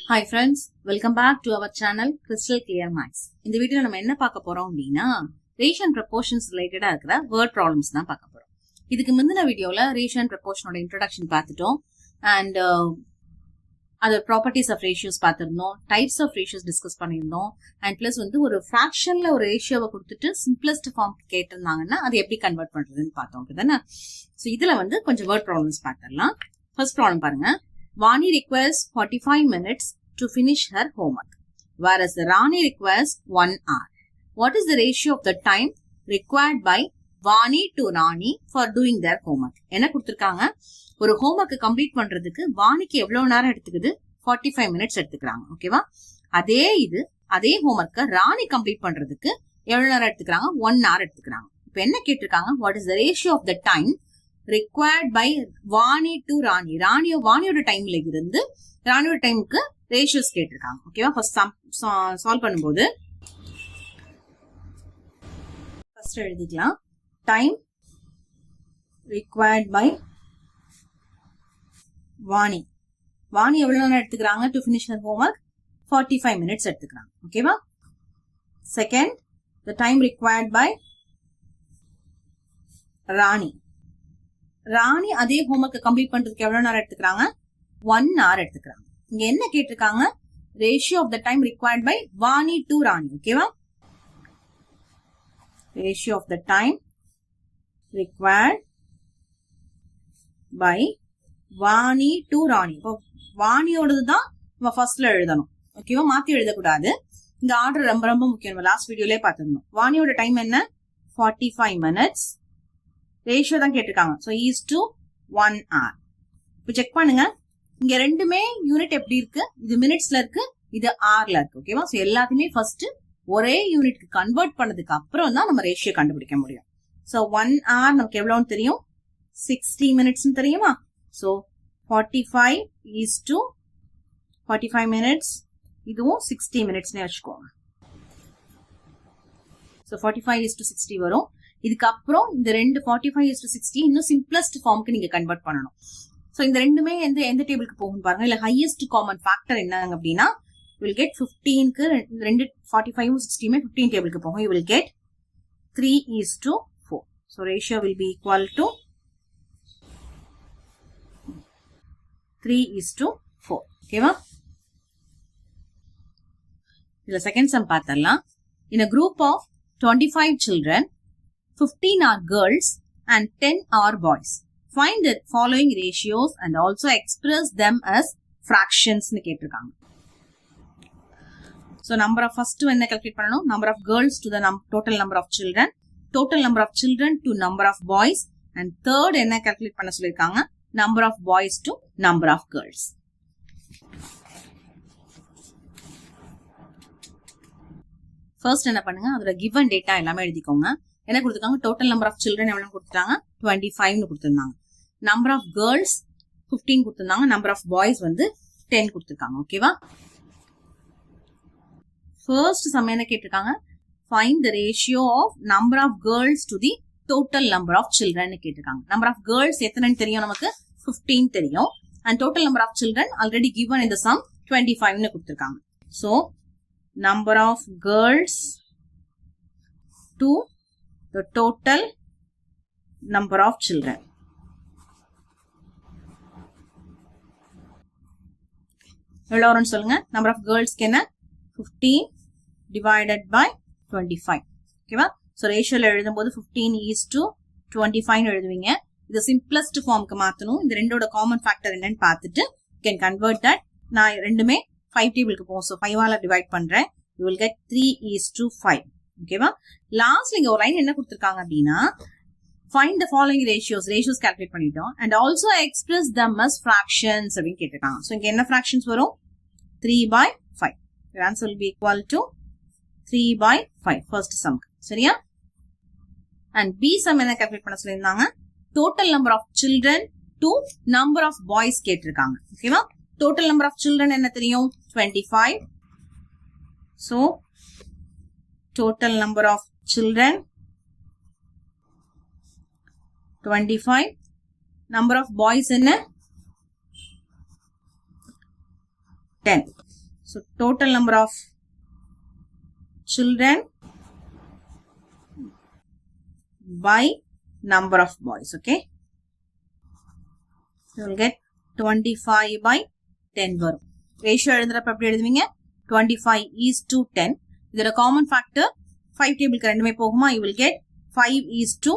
Hi friends, welcome back to our channel Crystal Clear Maths. இந்த வீடியோல நம்ம என்ன பார்க்க போறோம் அப்படின்னா ரேஷியோ அண்ட் ப்ரொபோர்ஷன்ஸ் ரிலேட்டடா இருக்கிற வேர்ட் ப்ராப்ளம்ஸ் தான் பார்க்க போறோம். இதுக்கு முந்தின வீடியோல ரேஷியோ அண்ட் ப்ரொபோர்ஷனோட இன்ட்ரோடக்ஷன் பார்த்துட்டோம் and other properties of ratios பார்த்திருந்தோம், டைப்ஸ் ஆஃப் ரேஷியோஸ் டிஸ்கஸ் பண்ணியிருந்தோம் அண்ட் பிளஸ் ஒரு ஃபிராக்ஷன்ல ஒரு ரேஷியோவை கொடுத்துட்டு சிம்பிளஸ்ட் ஃபார்ம் கேட்டிருந்தாங்கன்னா அது எப்படி கன்வெர்ட் பண்றதுன்னு பார்த்தோம் தானே. ஸோ இதுல கொஞ்சம் வேர்ட் ப்ராப்ளம்ஸ் பார்த்துடலாம். ஃபர்ஸ்ட் ப்ராப்ளம் பாருங்க. Vani requires 45 minutes to finish her homework, whereas the Rani requires 1 hour. What is the ratio of the time required by Vani to Rani for doing their homework? என்ன கொடுத்திருக்காங்க, ஒரு homework complete பண்றதுக்கு வாணிக்கு எவ்வளவு நேரம் எடுத்துக்குது? 45 minutes எடுத்துக்கிறாங்க. ஓகேவா? அதே ஹோம்ஒர்க்க ராணி கம்ப்ளீட் பண்றதுக்கு எவ்வளவு நேரம் எடுத்துக்கிறாங்க? 1 hour எடுத்துக்கிறாங்க. இப்ப என்ன கேட்டிருக்காங்க, what is the ratio of the time required by Vani to Rani? வாணியோட டைம்ல இருந்து ராணியோட டைமுக்கு ரேஷியோஸ் கேட்டிருக்காங்க. ஓகேவா? ஃபர்ஸ்ட் சால்வ் பண்ணும்போது ஃபர்ஸ்ட் எழுதிக்கலாம். டைம் required by வாணி எவ்வளவு நேரம் எடுத்துக்கிறாங்க to finish her homework? 45 minutes எடுத்துக்கிறாங்க. ஓகேவா? Second, the time required by ராணி அதே ஹோம்ஒர்க் கம்ப்ளீட் பண்றதுக்கு எவ்வளவு நேரம் எடுத்துக்கிறாங்க? 1 hour எடுத்துக்கிறாங்க. இங்க என்ன கேட்டிருக்காங்க? Ratio of the time required by Vani to Rani. ஓகேவா? Ratio of the time required by Vani to Rani. இப்போ வாணியோடது தான் நம்ம ஃபர்ஸ்ட்ல எழுதணும். ஓகேவா? மாத்தி எழுதக்கூடாது. இந்த ஆர்டர் ரொம்ப ரொம்ப முக்கியம். லாஸ்ட் வீடியோலயே பார்த்திருந்தோம். வாணியோட டைம் என்ன? 45 minutes. ரேஷியோ தான் கேட்டிருக்காங்க. So is to 1 hour. இப்போ செக் பண்ணுங்க, இங்க ரெண்டுமே யூனிட் எப்படி இருக்கு? இது மினிட்ஸ்ல இருக்கு, இது hourல இருக்கு. ஓகேவா? ஸோ எல்லாத்தையுமே ஃபர்ஸ்ட் ஒரே யூனிட்க்கு கன்வெர்ட் பண்ணதுக்கு அப்புறம் தான் நம்ம ரேஷியோ கண்டுபிடிக்க முடியும். ஸோ 1 hour நமக்கு எவ்வளவுன்னு தெரியும்? 60 minutes தெரியுமா? So 45 is to 45 minutes. இதுவும் 60 minutesனே வச்சுக்கோங்க. ஸோ 45 ஈஸ் டு 60 வரும். இதுக்கப்புறம் இந்த ரெண்டு 45 is to 60 இன்னும் சிம்பிளஸ்ட் ஃபார்முக்கு நீங்க கன்வெர்ட் பண்ணணும். சோ இந்த ரெண்டுமே எந்த டேபிளுக்கு போகும் பாருங்க. இல்ல ஹையஸ்ட் காமன் ஃபேக்டர் என்னங்க அப்படின்னா வில் கெட் 15க்கு ரெண்டு 45 60மே 15 டேபிளுக்கு போகும். You will get 3 is to 4. So ratio will be equal to 3 is to 4. ஓகேவா? இதுல செகண்ட் சம் பார்த்தரலாம். In a group of 25 children, 15 are girls and 10 are boys. Find the following ratios and also express them as fractions னு கேட்டிருக்காங்க. So number of first என்ன calculate பண்ணணும்? Number of girls to the total number of children, total number of children to number of boys, and third என்ன calculate பண்ண சொல்லிருக்காங்க? Number of boys to number of girls. First என்ன பண்ணுங்க, அதோட given data எல்லாமே எழுதிக்கோங்க. என்ன கொடுத்துருக்காங்க? டோட்டல் நம்பர் ஆஃப் சில்ட்ரன் எவ்வளவு கொடுத்துட்டாங்க? 25 கொடுத்திருந்தாங்க. நம்பர் ஆஃப் கேர்ள்ஸ் 15 கொடுத்திருந்தாங்க. நம்பர் ஆஃப் பாய்ஸ் 10 கொடுத்திருக்காங்க. ஓகேவா? ஃபர்ஸ்ட் சம் என்ன கேட்டிருக்காங்க? Find the ratio of number of girls to the total number of children கேட்டிருக்காங்க. நம்பர் ஆஃப் கேர்ள்ஸ் எத்தனைன்னு தெரியும் நமக்கு? 15 தெரியும். And total number of children already given இந்த சம் 25 கொடுத்திருக்காங்க. So number of girls to the total number of children. எவ்வளவு வரும்னு சொல்லுங்க. நம்பர் ஆஃப் கேர்ள்ஸ்க்கு என்ன? 15 divided by 25. ஓகேவா? சோ ரேஷியோல எழுதும்போது 15 is to 25 எழுதுவீங்க. இது சிம்பிளஸ்ட் ஃபார்முக்கு மாத்தணும். இந்த ரெண்டோட காமன் ஃபேக்டர் என்னன்னு பார்த்துட்டு you can convert that. நான் ரெண்டுமே 5 டேபிளுக்கு போகும். சோ 5 ஆல டிவைட் பண்றேன். you will get 3 is to 5. ஓகேவா? லாஸ்ட்ல இங்க ஒரு லைன் என்ன கொடுத்திருக்காங்க அப்படின்னா find the following ratios calculate பண்ணிட்டோம் and also express them as fractions அப்படின்னு கேட்டிருக்காங்க. சோ இங்க என்ன fractions வரும்? 3/5. your answer will be equal to 3/5 first sum. சரியா? and b sum என்ன கால்குலேட் பண்ண சொல்லிருந்தாங்க? total number of children to number of boys கேட்டிருக்காங்க. ஓகேவா? total number of children என்ன தெரியும்? 25. so total number of children 25. number of boys என்ன? 10. So total number of children by number of boys. Okay. You will get 25 by 10 வரும். Ratio எழுதுறப்ப எப்படி எழுதுவீங்க? 25:10. இதோட common factor 5 டேபிளுக்கு ரெண்டுமே போகுமா? You will get 5:2.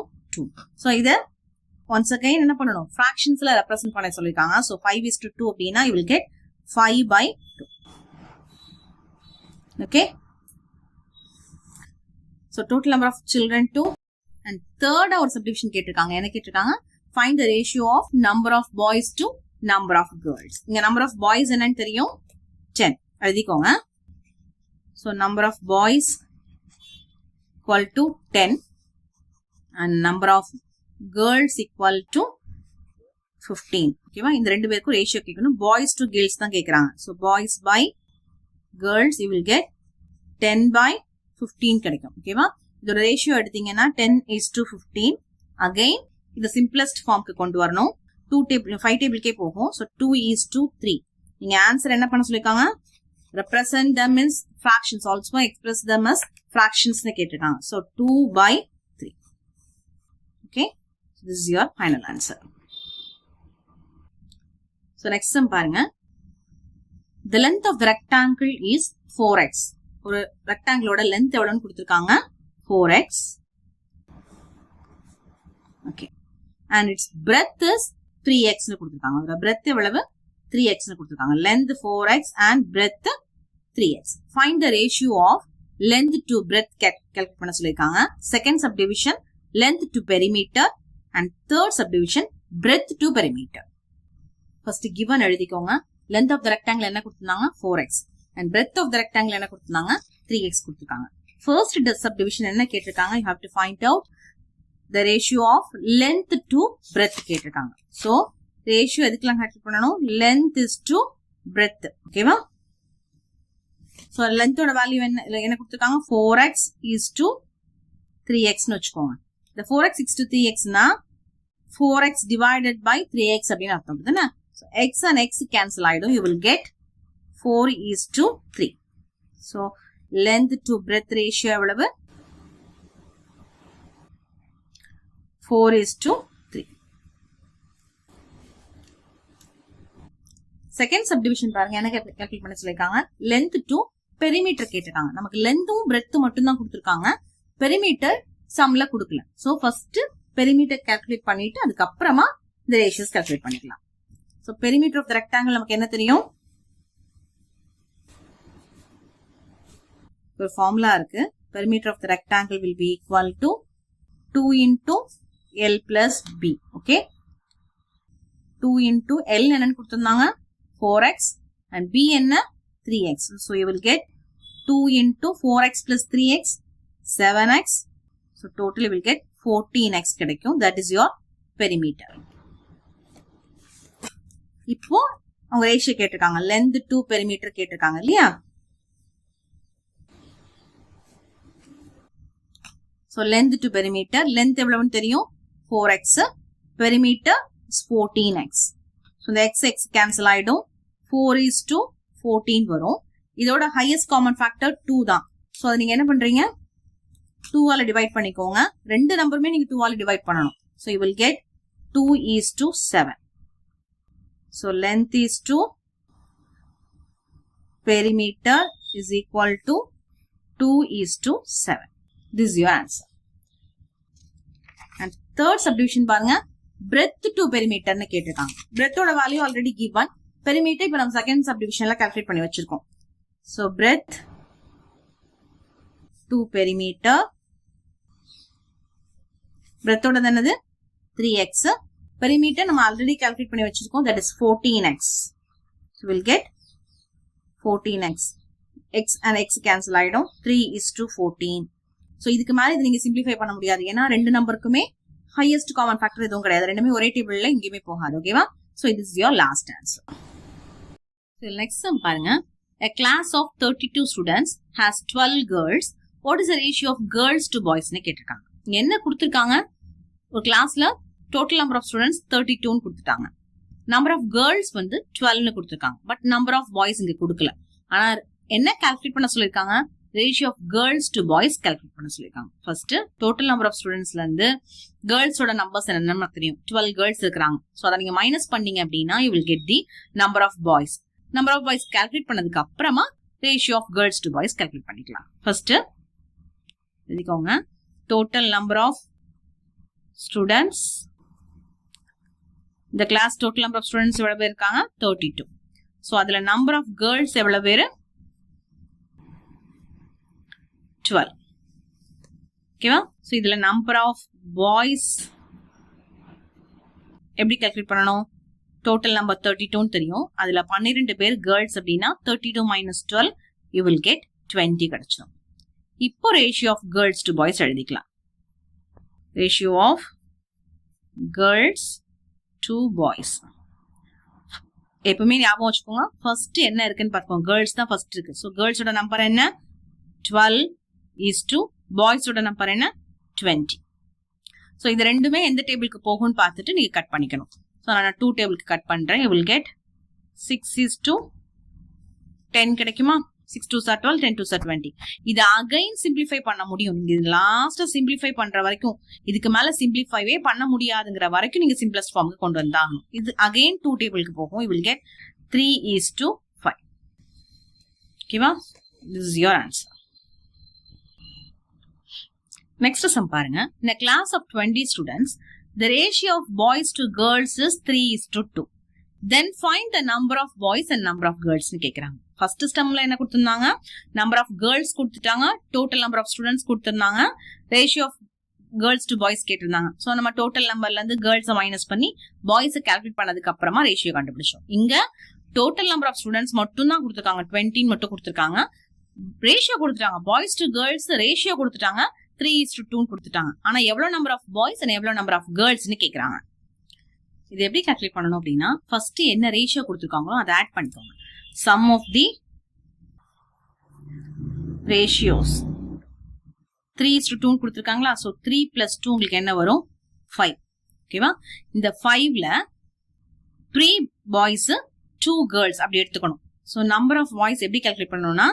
So இத once again என்ன பண்ணணும்? Fractionsல represent பண்ண சொல்லிருக்காங்க. So 5:2 அப்படின்னா you will get 5 by 2. Okay. So total number of children 2. And third our subdivision கேட்டிருக்காங்க. என்ன கேட்டிருக்காங்க? Find the ratio of number of boys to number of girls. இங்க number of boys என்னன்னு தெரியும்? 10. எழுதிக்கோங்க. So number of boys equal to 10 and number of girls equal to 15. ஓகேவா? இந்த ரெண்டு பேருக்கும் ரேஷியோ கேட்கணும். boys to girls தான் கேக்குறாங்க. So boys by girls you will get 10 by 15 கிடைக்கும். ஓகேவா? இதோட ரேஷியோ எடுத்தீங்கன்னா 10:15. அகைன் இந்த சிம்பிளஸ்ட் ஃபார்முக்கு கொண்டு வரணும். 5 டேபிளுக்கே போகும். So 2:3. நீங்க ஆன்சர் என்ன பண்ண சொல்லிருக்காங்க? represent them as fractions, also express them as fractions னு கேட்டிருக்காங்க. So 2/3. Okay, so this is your final answer. So next sum பாருங்க. The length of the rectangle is 4x. ஒரு ரெக்டாங்கிளோட லென்த் எவ்வளவுன்னு கொடுத்திருக்காங்க? 4x. Okay. And its breadth is 3x னு கொடுத்திருக்காங்க. அதோட breadth எவ்வளவு? 3x னு கொடுத்திருக்காங்க. Length 4x and breadth 3x. Find the ratio of length to breadth calculate பண்ண சொல்லிருக்காங்க. Second subdivision length to perimeter and third subdivision breadth to perimeter. First given எழுதிக்கோங்க. Length of the rectangle என்ன கொடுத்திருந்தாங்க? 4x. And breadth of the rectangle என்ன கொடுத்திருந்தாங்க? 3x கொடுத்திருக்காங்க. First subdivision என்ன கேட்டிருக்காங்க? You have to find out the ratio of length to breadth கேட்டிருக்காங்க. So ratio எதுக்கெல்லாம் calculate பண்ணணும்? Length is to breadth. ஓகேவா? So length ஓட வேல்யூ என்ன கொடுத்திருக்காங்க? 4x is to 3x னு வச்சுக்கோங்க. The 4x is to 3x னா 4x divided by 3x அப்படின்னு அர்த்தம். அப்படிதானே? So x and x cancel ஆயிடும். You will get 4:3. So length to breadth ratio எவ்வளவு? 4:3. செகண்ட் சப்டிவிஷன் பாருங்க. என்ன கால்குலேட் பண்ண சொல்லிருக்காங்க? லென்த் டு பெரிமீட்டர் கேட்டிருக்காங்க. நமக்கு லென்த்தும் பிரெத்தும் மட்டும் தான் கொடுத்திருக்காங்க. பெரிமீட்டர் சம்ல கொடுக்கல. சோ ஃபர்ஸ்ட் பெரிமீட்டர் கால்குலேட் பண்ணிட்டு அதுக்கப்புறமா இந்த ரேஷியோஸ் கால்குலேட் பண்ணிக்கலாம். So perimeter of the rectangle நமக்கு என்ன தெரியும்? ஒரு ஃபார்முலா இருக்கு. Perimeter of the rectangle will be equal to 2 into L plus B. Okay, 2 into L என்னன்னு கொடுத்திருந்தாங்க? 4x and B என்ன? 3x. So you will get 2 into 4x plus 3x 7x. So total you will get 14x கிடைக்கும். That is your perimeter. இப்போ அவங்க ratio கேட்டிருக்காங்க. length to perimeter கேட்டிருக்காங்க இல்லையா? So length to perimeter, length எவ்வளவுன்னு தெரியும்? 4x, perimeter is 14x. So the x cancel ஆயிடும். 4:14 வரும். இதோட highest common factor 2 தான். So அதை நீங்க என்ன பண்றீங்க? 2 ஆல டிவைட் பண்ணிக்கோங்க. ரெண்டு நம்பருமே நீங்க 2 ஆல டிவைட் பண்ணணும். So you will get 2:7. So length is to perimeter is equal to 2:7. This is your answer. And third subdivision பாருங்க. breadth to perimeter னு கேட்டிருக்காங்க. breadth ஓட வேல்யூ ஆல்ரெடி given. perimeter இப்ப நம்ம செகண்ட் சப்டிவிஷன்ல கால்குலேட் பண்ணி வச்சிருக்கோம். So breadth to perimeter. breadth ஓட என்னது? 3x. perimeter நம்ம ஆல்ரெடி கால்குலேட் பண்ணி வச்சிருக்கோம். that is 14x. So we'll get 14x. x and x cancel ஆயிடும். 3:14. So இதுக்கு மேல இது நீங்க சிம்பிளிஃபை பண்ண முடியாது. ஏன்னா ரெண்டு நம்பருக்குமே ஹையஸ்ட் காமன் ஃபேக்டர் எதுவும் கிடையாது. ரெண்டுமே ஒரே டேபிள்ல எங்கேயுமே போகாது. ஓகேவா? So this is your last answer. So next sum பாருங்க. A class of 32 students has 12 girls. What is the ratio of girls to boys னு கேட்டிருக்காங்க. இங்க என்ன கொடுத்திருக்காங்க? ஒரு கிளாஸ்ல total number of students 32 னு கொடுத்துட்டாங்க. Number of girls வந்து 12 னு கொடுத்திருக்காங்க. பட் number of boys இங்க கொடுக்கல. ஆனா என்ன கால்குலேட் பண்ண சொல்லிருக்காங்க? Ratio of girls to boys calculate பண்ண சொல்லிருக்காங்க. ஃபர்ஸ்ட் டோட்டல் நம்பர் ஆஃப் ஸ்டூடெண்ட்ஸ்ல இருந்து கேர்ள்ஸோட நம்பர்ஸ் என்னன்னு தெரியும். 12 கேர்ள்ஸ் இருக்காங்க. சோ அதை நீங்க மைனஸ் பண்ணீங்க அப்படின்னா you will get the number of boys. Number of boys calculate பண்ணதுக்கு அப்புறமா ratio of girls to boys calculate பண்ணிக்கலாம். ஃபர்ஸ்ட் எழுதிக்கோங்க. டோட்டல் நம்பர் ஆஃப் ஸ்டூடெண்ட்ஸ், இந்த class total number of students எவ்வளவு பேர் இருக்காங்க? 32. சோ அதுல நம்பர் ஆஃப் கேர்ள்ஸ் எவ்வளவு பேரு? 12. ஓகேவா? சோ இதுல நம்பர் ஆஃப் பாய்ஸ் எப்படி கால்குலேட் பண்ணணும்? டோட்டல் நம்பர் 32 தெரியும். அதுல 12 பேர் கேர்ள்ஸ் அப்படின்னா 32 minus 12 you will get 20 கிடைச்சிடும். இப்போ ratio of girls to boys எழுதிக்கலாம். Ratio of girls to boys எப்பவுமே ஞாபகம் வச்சுக்கோங்க. ஃபர்ஸ்ட் என்ன இருக்குன்னு பார்ப்போம். கேர்ள்ஸ் தான் ஃபர்ஸ்ட் இருக்கு. ஸோ கேர்ள்ஸோட நம்பர் என்ன? 12 is to பாய்ஸோட நம்பர் என்ன? 20. ஸோ இது ரெண்டுமே எந்த டேபிளுக்கு போகும்னு பார்த்துட்டு நீங்க கட் பண்ணிக்கணும். ஸோ நான் 2 டேபிளுக்கு கட் பண்றேன். you will get 6 is to 10 கிடைக்குமா? 6 2s are 12, 10 2s are 20. இது அகைன் சிம்பிளிஃபை பண்ண முடியும். நீங்க லாஸ்ட் சிம்பிளிஃபை பண்ற வரைக்கும், இதுக்கு மேல சிம்பிளிஃபைவே பண்ண முடியாதுங்கிற வரைக்கும் நீங்க சிம்பிளஸ்ட் ஃபார்முக்கு கொண்டு வந்தாகணும். இது அகைன் 2 டேபிளுக்கு போகும். you will get 3 is to 5. ஓகேவா? this is your answer. Next sum பாருங்க. in a class of 20 students the ratio of boys to girls is 3 is to 2. then find the number of boys and number of girls னு கேக்குறாங்க. First ஸ்டெம்ல என்ன கொடுத்திருந்தாங்க? Number of girls கொடுத்துட்டாங்க, total number of students கொடுத்திருந்தாங்க, ratio of girls to boys கேட்டிருந்தாங்க. So நம்ம total நம்பர்ல இருந்து கேர்ள்ஸ் மைனஸ் பண்ணி பாய்ஸ் கால்குலேட் பண்ணதுக்கு அப்புறமா ரேஷியோ கண்டுபிடிச்சோம். இங்க டோட்டல் நம்பர் ஆஃப் ஸ்டூடெண்ட்ஸ் மட்டும் தான் கொடுத்திருக்காங்க, 20 மட்டும் கொடுத்திருக்காங்க. ரேஷியோ கொடுத்துட்டாங்க, பாய்ஸ் டு கேர்ள்ஸ் ரேஷியோ கொடுத்துட்டாங்க, 3 is to 2 கொடுத்துட்டாங்க. ஆனா எவ்வளவு நம்பர் ஆஃப் பாய்ஸ் அண்ட் எவ்வளவு நம்பர் ஆஃப் கேர்ள்ஸ்னு கேக்குறாங்க. இது எப்படி கால்குலேட் பண்ணணும் அப்படின்னா, ஃபர்ஸ்ட் என்ன ரேஷியோ கொடுத்துருக்காங்களோ அதை ஆட் பண்ணிக்கோங்க. sum of the ratios 3 is to 2 கொடுத்திருக்காங்களா? so 3 plus 2 உங்களுக்கு என்ன வரும்? 5. ஓகேவா? இந்த 5ல 3 பாய்ஸ் 2 கேர்ள்ஸ் அப்படி எடுத்துக்கணும். so number of boys எப்படி கால்குலேட் பண்ணணும்னா,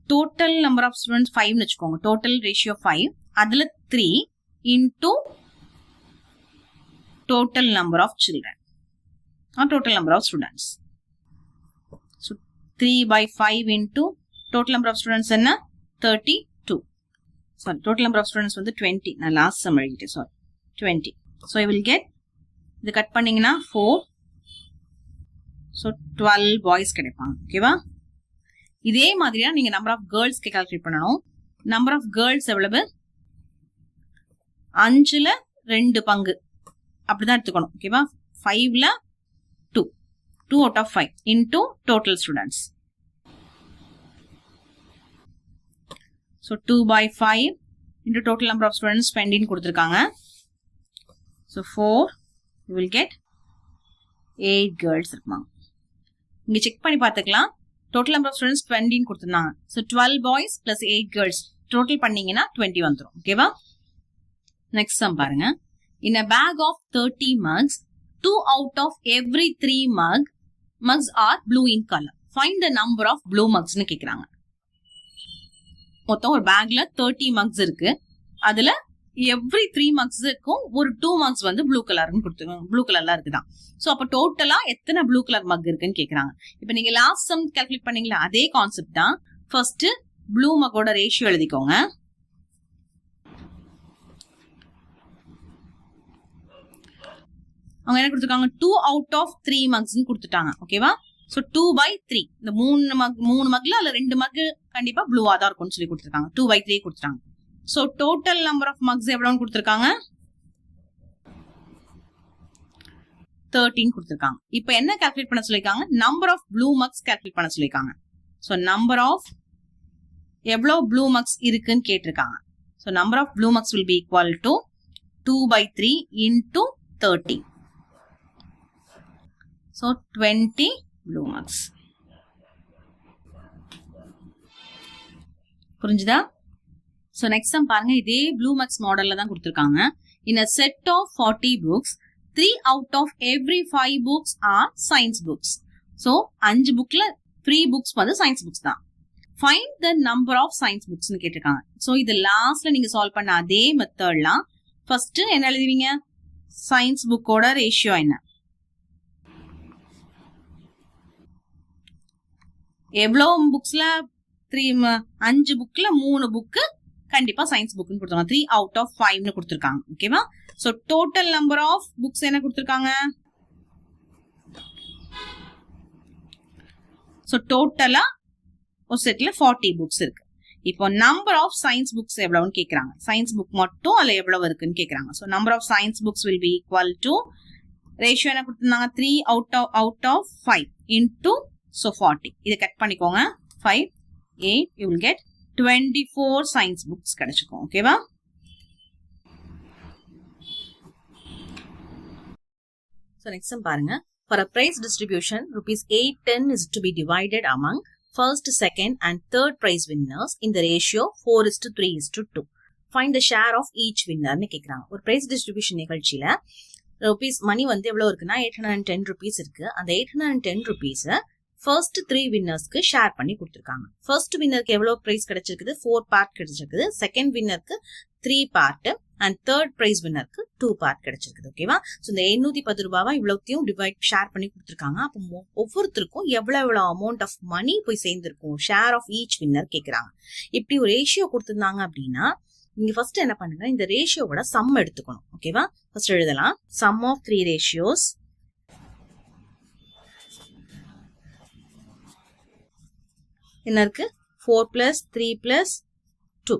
டோட்டல் நம்பர் ஆஃப் ஸ்டூடெண்ட்ஸ் 5 னு வச்சுக்கோங்க. டோட்டல் ரேஷியோ 5, அதுல 3 into total number of children or total number of students. So 3 by 5 into total number of students என்ன? 32. Sorry, total number of students வந்து 20. நான் last sum எழுதிட்டேன். Sorry, 20. So I will get, இது cut பண்ணீங்கன்னா 4. So 12 boys கிடைப்பாங்க. ஓகேவா? இதே மாதிரியா நீங்க நம்பர் ஆஃப் கேர்ள்ஸ்க்கு கால்குலேட் பண்ணணும். நம்பர் ஆஃப் கேர்ள்ஸ் எவ்வளவு? 5ல 2 பங்கு அப்படிதான் எடுத்துக்கணும். ஓகேவா? 5ல 2 out of 5 into total students. So 2 by 5 into total number of students 20 கொடுத்திருக்காங்க. So 4 you will get 8 girls இருப்பாங்க. இங்க செக் பண்ணி பார்த்துக்கலாம். total number of students 20 கொடுத்திருந்தாங்க. So 12 boys plus 8 girls total பண்ணீங்கன்னா 20 வந்துரும். ஓகேவா? நெக்ஸ்ட் சம் பாருங்க. in a bag of 30 mugs 2 out of every 3 mugs are blue in color. find the number of blue mugs னு கேக்குறாங்க. மொத்தம் ஒரு பேக்ல 30 mugs இருக்கு. அதுல எவ்ரி 3 mugsக்கும் ஒரு 2 mugs வந்து ப்ளூ கலர்னு கொடுத்துருக்காங்க. ப்ளூ கலர்ல இருக்குதான். சோ அப்ப டோட்டலா எத்தனை ப்ளூ கலர் மக் இருக்குன்னு கேக்குறாங்க. இப்ப நீங்க லாஸ்ட் சம் கால்குலேட் பண்ணீங்களா, அதே கான்செப்ட் தான். ஃபர்ஸ்ட் ப்ளூ மக்கோட ரேஷியோ எழுதிக்கோங்க. அவங்க என்ன கொடுத்துருக்காங்க? 2 out of 3 mugs கொடுத்துட்டாங்க. ஓகேவா? சோ 2 by 3, இந்த 3 மக்ல அதுல 2 மக் கண்டிப்பா ப்ளூவா தான் இருக்கும்னு சொல்லி கொடுத்துருக்காங்க. 2 by 3 கொடுத்துட்டாங்க. So total number of mugs எவ்வளவுன்னு கொடுத்துருக்காங்க? 13 கொடுத்துருக்காங்க. இப்போ என்ன கால்குலேட் பண்ண சொல்லிருக்காங்க? Number of blue mugs calculate பண்ண சொல்லிருக்காங்க. சோ நம்பர் ஆஃப் எவ்வளவு ப்ளூ மக்ஸ் இருக்குன்னு கேட்டிருக்காங்க. So number of blue mugs will be equal to 2 by 3 into 30. So 20 blue marks. புரிஞ்சுதா? So next sum பாருங்க. இதே blue marks மாடல்ல தான் கொடுத்திருக்காங்க. In a set of 40 books 3 out of every 5 books are science books. So 5 bookல free books வந்து science books தான். Find the number of science புக்ஸ்னு கேட்டிருக்காங்க. ஸோ இது லாஸ்ட்ல நீங்க சால்வ் பண்ண அதே மெத்தட்லாம் ஃபர்ஸ்ட் என்ன எழுதுவீங்க, சயின்ஸ் புக்கோட ரேஷியோ என்ன, எவ்வளோ புக்ஸ்ல 5 புக்ல 3 புக்கு கண்டிப்பா சயின்ஸ் புக்னு கொடுத்துருக்காங்க. 3 out of 5 கொடுத்துருக்காங்க. ஓகேவா? So total number of books என்ன கொடுத்துருக்காங்க, ஸோ டோட்டலா ஒரு செட்ல 40 புக்ஸ் இருக்கு. இப்போ நம்பர் ஆஃப் சயின்ஸ் புக்ஸ் எவ்வளவுன்னு கேட்கறாங்க. சயின்ஸ் புக் மட்டும் அதுல எவ்வளவு இருக்குன்னு கேட்கறாங்க. So number of science books will be equal to ratio என்ன கொடுத்துருந்தாங்க, 3 out of 5 into so 40. இதை கட் பண்ணிக்கோங்க. 5, 8, you will get 24 science books கிடைச்சிக்கும். ஓகேவா? So next பாருங்க. For a prize distribution, rupees 810 is to be divided among first, second and third prize winners in the ratio 4:3:2. Find the share of each winner னு கேக்குறாங்க. ஒரு prize distribution நிகழ்ச்சியில rupees மணி வந்து எவ்வளவு இருக்குன்னா 810 rupees இருக்கு. அந்த 810 rupees ஃபர்ஸ்ட் 3 வின்னர்ஸ்க்கு ஷேர் பண்ணி கொடுத்துருக்காங்க. ஃபர்ஸ்ட் வின்னருக்கு எவ்வளவு பிரைஸ் கிடைச்சிருக்குது, 4 பார்ட் கிடைச்சிருக்குது. செகண்ட் வின்னருக்கு 3 பார்ட் அண்ட் தேர்ட் பிரைஸ் வின்னருக்கு 2 பார்ட் கிடைச்சிருக்குது. ஓகேவா? ஸோ இந்த 810 ரூபாவா இவ்வளவுத்தையும் ஷேர் பண்ணி கொடுத்துருக்காங்க. அப்போ ஒவ்வொருத்தருக்கும் எவ்வளவு அமௌண்ட் ஆஃப் மணி போய் சேர்ந்திருக்கும், ஷேர் ஆஃப் ஈச் வின்னர் கேட்கறாங்க. இப்படி ஒரு ரேஷியோ கொடுத்திருந்தாங்க அப்படின்னா நீங்க ஃபர்ஸ்ட் என்ன பண்ணுங்க, இந்த ரேஷியோவோட சம் எடுத்துக்கணும். ஓகேவா? ஃபர்ஸ்ட் எழுதலாம். சம் ஆஃப் 3 ரேஷியோஸ் என்ன இருக்கு, 4 plus 3 plus 2.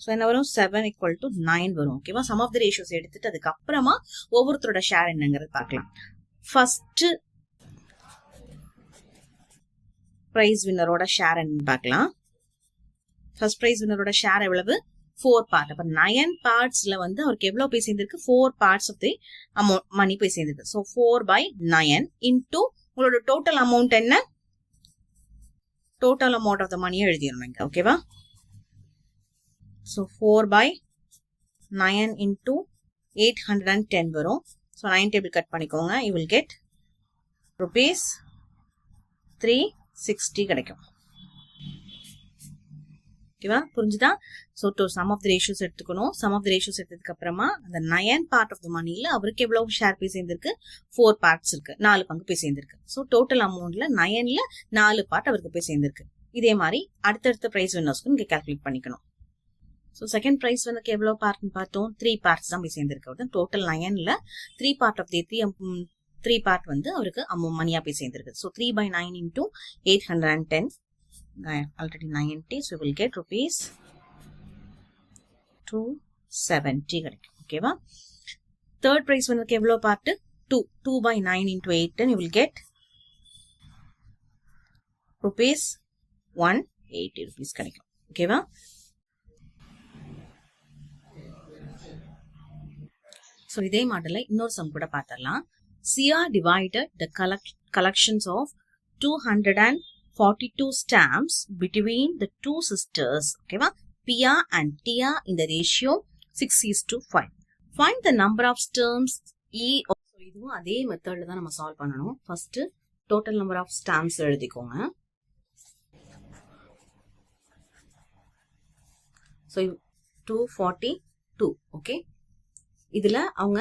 ஸோ என்ன வரும், 7 = 9 வரும். ஓகேவா? சம் ஆஃப் த ரேஷியோஸ் எடுத்துட்டு அதுக்கப்புறமா ஒவ்வொருத்தரோட ஷேர் என்னங்கிறது பார்க்கலாம். ஃபர்ஸ்ட் பிரைஸ் வின்னரோட ஷேர் என்னன்னு பார்க்கலாம். ஃபர்ஸ்ட் பிரைஸ் வின்னரோட ஷேர் எவ்வளவு, 4 பார்ட். அப்ப 9 பார்ட்ஸ்ல வந்து அவருக்கு எவ்வளவு போய் சேர்ந்திருக்கு, 4 parts of the amount money போய் சேர்ந்திருக்கு. ஸோ 4/9 இன்டூ உங்களோட டோட்டல் அமௌண்ட் என்ன, total amount of the money எழுதிடணும் இங்க. ஓகேவா? so 4/9 into 810 வரும். so 9 டேபிள் கட் பண்ணிக்கோங்க. you will get rupees 360 கிடைக்கும். ஓகேவா? புரிஞ்சுதா? So sum of the ratios எடுத்துக்கணும். சம் ஆஃப் த ரேஷியோஸ் எடுத்ததுக்கு அப்புறமா அந்த 9 பார்ட் ஆஃப் த மணில அவருக்கு எவ்வளவு ஷேர் போய் சேர்ந்திருக்கு, 4 பார்ட்ஸ் இருக்கு, 4 பங்கு போய் சேர்ந்திருக்கு. ஸோ டோட்டல் அமௌண்ட்ல 9ல 4 பார்ட் அவருக்கு போய் சேர்ந்திருக்கு. இதே மாதிரி அடுத்தடுத்த பிரைஸ் வின்னர்ஸ்க்கு நீங்க கால்குலேட் பண்ணிக்கணும். ஸோ செகண்ட் பிரைஸ் வந்து எவ்வளவு பார்ட்னு பார்த்தோம், 3 பார்ட்ஸ் தான் போய் சேர்ந்திருக்கு. டோட்டல் 9ல 3 பார்ட் ஆஃப் தி 3 பார்ட் வந்து அவருக்கு மணியா போய் சேர்ந்திருக்கு. So 3/9 into 810 already 90. so we will get rupees 270 கிடைக்கும். ஓகேவா? தேர்ட் பிரைஸ் வந்து எவ்வளவு part, 2/9 into 810 you will get rupees 180 rupees கிடைக்கும். ஓகேவா? so இதே மாடல்ல இன்னொரு சம் கூட பார்த்தரலாம். Sia divided the collections of 242 stamps between the two sisters. ஓகேவா? Pia and Tia in the ratio 6:5. Find the number of stamps E. இதுவும் அதே மெத்தட்ல தான் நம்ம சால்வ் பண்ணணும். First total number of stamps எழுதிக்கோங்க. ஸோ 242. ஓகே, இதுல அவங்க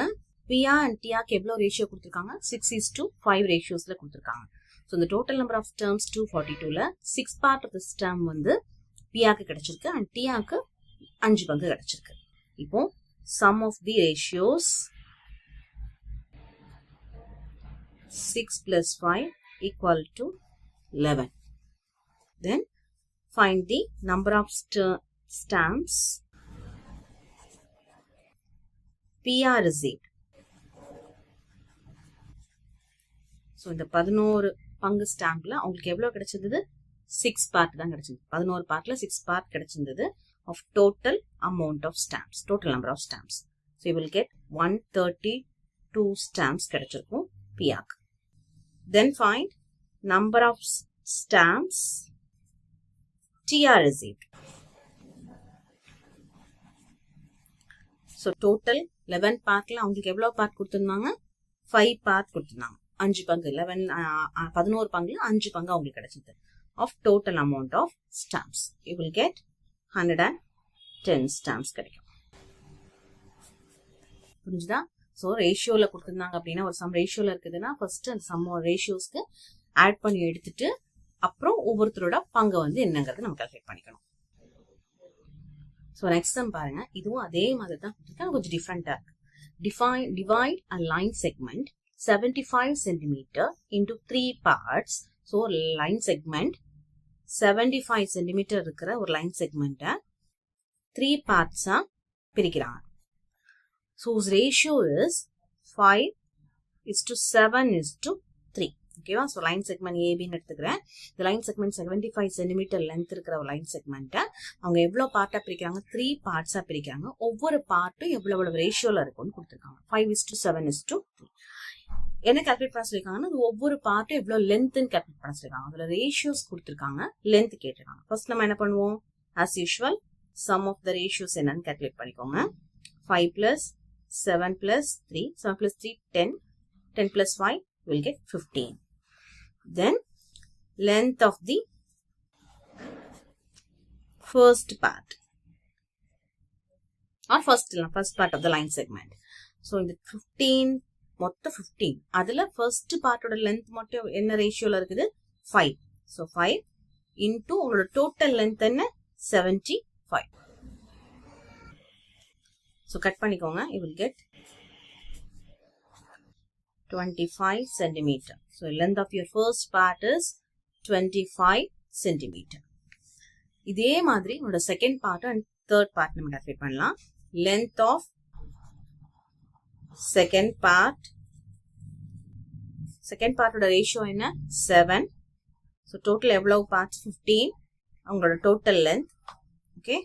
பியா அண்ட் டியாக்கு எவ்வளவு ரேஷியோ கொடுத்துருக்காங்க, 6:5 ரேஷியோஸ்ல கொடுத்துருக்காங்க. ஸோ இந்த டோட்டல் நம்பர் ஆஃப் ஸ்டர்ம்ஸ் 242ல 6 பார்ட் ஆஃப் த ஸ்டம் வந்து பியாக்கு கிடைச்சிருக்கு அண்ட் டியாக்கு 5 பங்கு கிடைச்சிருக்கு. இப்போ sum of the ratios 6 plus 5 equal to 11. Then find the number of stamps PR received. So இந்த 11 பங்கு ஸ்டாம்ப்ல உங்களுக்கு எவ்வளவு கிடைச்சிருந்தது, 6 பார்ட் தான் கிடைச்சிருந்தது. 11 பார்ட்ல 6 part கிடைச்சிருந்தது of total amount of stamps, total number of stamps. So you will get 132 stamps கிடைச்சிருக்கும் பியாக்கு. Then find number of stamps TR received. So total 11 பார்ட்ல அவங்களுக்கு எவ்வளவு பார்ட் கொடுத்திருந்தாங்க, 5 பார்ட் கொடுத்திருந்தாங்க. 5 பங்கு 11 11 பங்குல 5 பங்கு அவங்களுக்கு கிடைச்சது. of total amount of stamps. You will get 110 stamps கிடைக்கும். புரிஞ்சுதா? ஸோ ரேஷியோவில் கொடுத்துருந்தாங்க அப்படின்னா ஒரு சம் ரேஷியோவில் இருக்குதுன்னா ஃபர்ஸ்ட் அந்த சம் ரேஷியோஸ்க்கு ஆட் பண்ணி எடுத்துட்டு அப்புறம் ஒவ்வொருத்தரோட பங்கு வந்து என்னங்கிறது நம்ம கால்குலேட் பண்ணிக்கணும். ஸோ நெக்ஸ்ட் சம் பாருங்க, இதுவும் அதே மாதிரி தான் கொடுத்துருக்காங்க, கொஞ்சம் டிஃப்ரெண்டா இருக்கு. Divide a line segment 75 cm into 3 parts. So line segment 75 cm இருக்கிற ஒரு line segment 3 parts பிரிக்கிறாங்க. So whose ratio is 5:7:3. ஓகேவா? ஸோ லைன் செக்மெண்ட் ஏபின்னு எடுத்துக்கிறேன். இந்த லைன் செக்மெண்ட் 75 சென்டிமீட்டர் லென்த் இருக்கிற ஒரு லைன் செக்மெண்ட்டை அவங்க எவ்வளோ பார்ட்டா பிரிக்கிறாங்க? 3 பார்ட்ஸா பிரிக்கிறாங்க. ஒவ்வொரு பார்ட்டும் எவ்வளவு ரேஷியோல இருக்கும்னு கொடுத்துருக்காங்க. 5:7:3. என்ன கால்குலேட் பண்ண சொல்லிருக்காங்கன்னா ஒவ்வொரு பார்ட்டும் எவ்வளவு லென்த்னு கால்குலேட் பண்ண சொல்லிருக்காங்க. அதுல ரேஷியோஸ் கொடுத்துருக்காங்க, லென்த் கேட்டிருக்காங்க. ஃபர்ஸ்ட் நம்ம என்ன பண்ணுவோம்? As usual sum of the ratios என்னன்னு கால்குலேட் பண்ணிக்கோங்க. 5 + 7 + 3, 7 + 3 10, 10 + 5 will get 15. Then length of the first part or first part of the line segment. So in the 15 மொத்தம் 15, அதுல first part ஓட length மட்டும் என்ன ரேஷியோல இருக்குது? 5. So 5 into உங்களோட total length என்ன? 75. So cut பண்ணிக்கோங்க. You will get 25 centimeter. So length of your first part is 25 centimeter. இதே மாதிரி உங்களோட second part and third part நம்ம calculate பண்ணலாம். Length of second part ஓட ratio என்ன? 7. So total எவ்வளவு parts? 15. உங்களோட total length. Okay.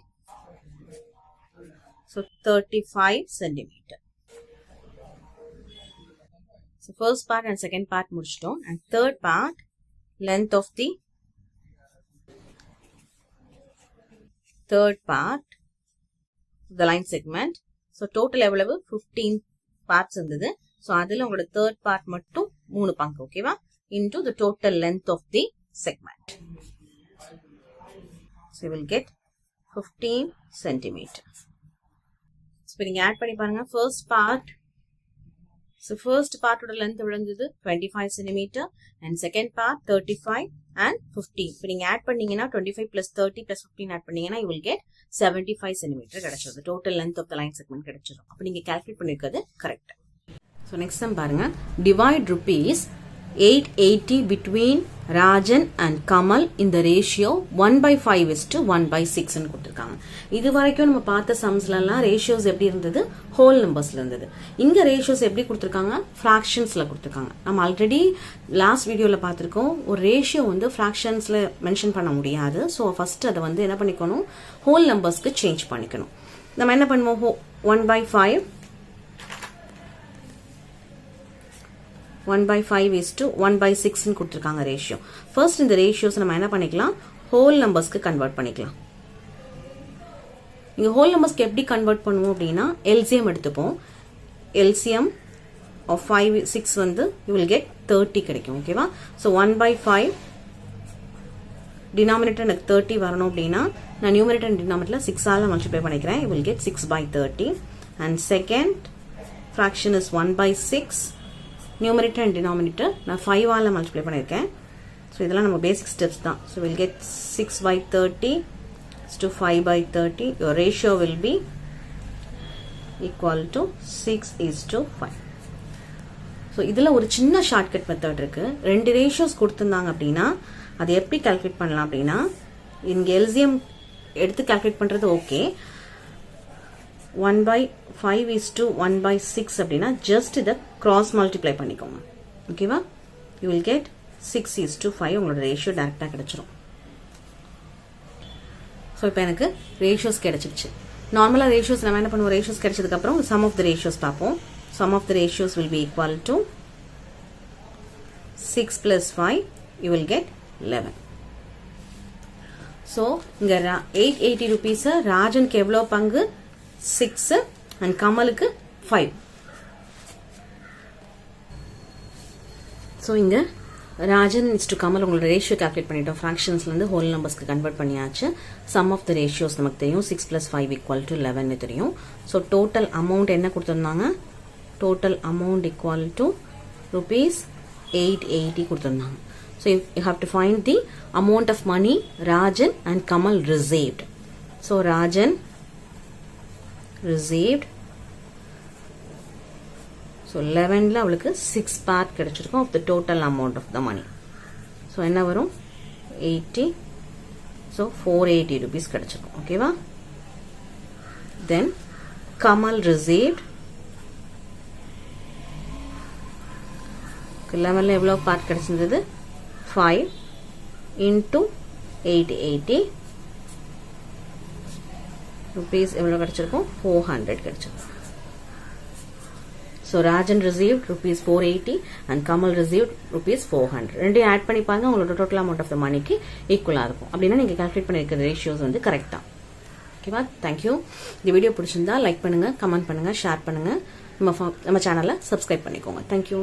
So 35 centimeter. So first part and second part முடிச்சிட்டோம். And third part, length of the third part, the line segment. So total எவ்வளவு? 15 parts இருந்தது. So அதில் உங்களோட third part மட்டும் 3 பங்கு. ஓகேவா? Into the total length of the segment. So you will get 15 centimeter. So நீங்க add பண்ணி பாருங்க. First part, so first part ஓட length விழுந்தது 25 cm and second part 35 and 15. இப்போ நீங்க add பண்ணீங்கன்னா 25 + 30 + 15 add பண்ணீங்கன்னா you will get 75 cm கிடைச்சிரும். Total length of the line segment கிடைச்சிரும். அப்ப நீங்க calculate பண்ணிருக்கிறது கரெக்ட். So next sum பாருங்க, divide rupees 880 between Rajan and Kamal in the ratio 1/5:1/6 ன்னு கொடுத்திருக்காங்க. இது வரைக்கும் நம்ம பார்த்த சம்ஸ்லாம் ரேஷியோஸ் எப்படி இருந்தது? ஹோல் நம்பர்ஸ்ல இருந்தது. இங்க ரேஷியோஸ் எப்படி கொடுத்திருக்காங்க? ஃபிராக்ஷன்ஸ்ல கொடுத்திருக்காங்க. நம்ம ஆல்ரெடி லாஸ்ட் வீடியோல பார்த்திருக்கோம், ஒரு ரேஷியோ வந்து ஃபிராக்ஷன்ஸ்ல மென்ஷன் பண்ண முடியாது. ஸோ ஃபர்ஸ்ட் அதை வந்து என்ன பண்ணிக்கணும்? ஹோல் நம்பர்ஸ்க்கு சேஞ்ச் பண்ணிக்கணும். நம்ம என்ன பண்ணுவோம்? 1/5:1/6 ன்னு கொடுத்திருக்காங்க ரேஷியோ. ஃபர்ஸ்ட் இந்த ரேஷியோஸ் நம்ம என்ன பண்ணிக்கலாம்? ஹோல் நம்பர்ஸ்க்கு கன்வெர்ட் பண்ணிக்கலாம். இங்க ஹோல் நம்பர்ஸ்க்கு எப்படி கன்வெர்ட் பண்ணுவோம் அப்படின்னா LCM எடுத்துப்போம். LCM of 5 6 வந்து you will get 30 கிடைக்கும். ஓகேவா? ஸோ 1/5 டினாமினேட்டர் எனக்கு 30 வரணும் அப்படின்னா நான் நியூமரேட்டர் அண்ட் டினாமினேட்டர்ல 6ஆல மல்டிப்ளை பண்ணிக்கிறேன். you will get 6/30 and second fraction is 1/6. Numerator and denominator நான் 5ஆல மல்டிப்ளை பண்ணியிருக்கேன். ஸோ இதெல்லாம் நம்ம பேசிக் ஸ்டெப்ஸ் தான். So will get 6/30 to 5/30. Your ratio will be equal to 6:5. So இதில் ஒரு சின்ன ஷார்ட்கட் மெத்தட் இருக்கு. 2 ரேஷியோஸ் கொடுத்துருந்தாங்க அப்படின்னா அதை எப்படி கால்குலேட் பண்ணலாம் அப்படின்னா, இங்கே LCM எடுத்து கால்குலேட் பண்ணுறது ஓகே. 1/5:1/6 அப்படின்னா ஜஸ்ட் இதை கிராஸ் மல்டிப்ளை பண்ணிக்கோங்க. ஓகேவா? You will get 6:5. உங்களோட ரேஷியோ டைரக்டாக கிடைச்சிரும். ஸோ இப்போ எனக்கு ரேஷியோஸ் கிடைச்சிருச்சு. நார்மலாக ரேஷியோஸ் நம்ம என்ன பண்ணுவோம்? ரேஷியோஸ் கிடைச்சதுக்கப்புறம் சம் ஆஃப் த ரேஷியோஸ் பார்ப்போம். Sum of the ratios will be equal to 6 + 5 you will get 11. So இங்கே 880 rupees ராஜனுக்கு எவ்வளோ பங்கு? 6 and கமலுக்கு 5. ஸோ இங்கே ராஜன் இஸ் டு கமல் உங்களோட ரேஷியோ கால்குலேட் பண்ணிட்டோம். ஃப்ராக்ஷன்ஸ்லேருந்து ஹோல் நம்பர்ஸ்க்கு கன்வெர்ட் பண்ணியாச்சு. சம் ஆஃப் த ரேஷியோஸ் நமக்கு தெரியும். 6 + 5 = 11 தெரியும். ஸோ டோட்டல் அமௌண்ட் என்ன கொடுத்துருந்தாங்க? டோட்டல் அமௌண்ட் ஈக்குவல் டு ₹880 கொடுத்துருந்தாங்க. So you have to find the amount of money Rajan and Kamal received. So Rajan received. So 11ல் அவளுக்கு 6 பார்ட் கிடைச்சிருக்கும் of the total amount of the money. So என்ன வரும்? 80. ஸோ ₹480 கிடைச்சிருக்கும். ஓகேவா? தென் கமல் ரிசீவ்ட். 11ல் எவ்வளோ பார்ட் கிடைச்சிருந்தது? 5 × 880 rupees எவ்வளோ கிடைச்சிருக்கும்? 400 கிடைச்சிருக்கும். So Rajan received ₹480 and Kamal received ₹400. ரெண்டையும் ஆட் பண்ணி பாருங்க, உங்களோட டோட்டல் அமௌண்ட் ஆஃப் த மணிக்கு ஈக்குவலாக இருக்கும். அப்படின்னா நீங்கள் கால்குலேட் பண்ணியிருக்கிற ரேஷியோஸ் வந்து கரெக்டாக. ஓகேவா? தேங்க்யூ. இந்த வீடியோ பிடிச்சிருந்தா லைக் பண்ணுங்க, கமெண்ட் பண்ணுங்க, ஷேர் பண்ணுங்க. நம்ம சேனலை சப்ஸ்கிரைப் பண்ணிக்கோங்க. தேங்க்யூ.